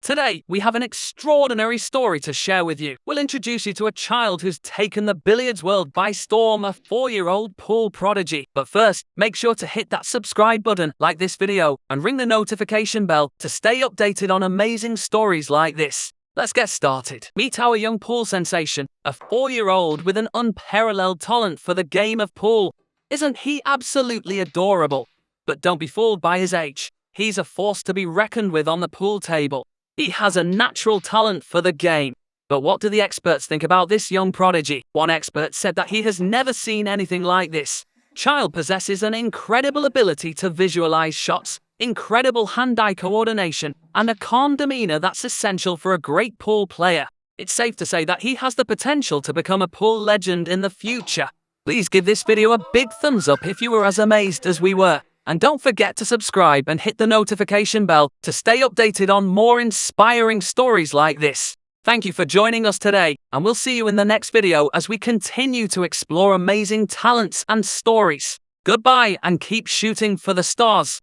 Today, we have an extraordinary story to share with you. We'll introduce you to a child who's taken the billiards world by storm, a 4-year-old pool prodigy. But first, make sure to hit that subscribe button, like this video, and ring the notification bell to stay updated on amazing stories like this. Let's get started. Meet our young pool sensation, a 4-year-old with an unparalleled talent for the game of pool. Isn't he absolutely adorable? But don't be fooled by his age. He's a force to be reckoned with on the pool table. He has a natural talent for the game. But what do the experts think about this young prodigy? One expert said that he has never seen anything like this. Child possesses an incredible ability to visualize shots, incredible hand-eye coordination, and a calm demeanor that's essential for a great pool player. It's safe to say that he has the potential to become a pool legend in the future. Please give this video a big thumbs up if you were as amazed as we were. And don't forget to subscribe and hit the notification bell to stay updated on more inspiring stories like this. Thank you for joining us today, and we'll see you in the next video as we continue to explore amazing talents and stories. Goodbye and keep shooting for the stars.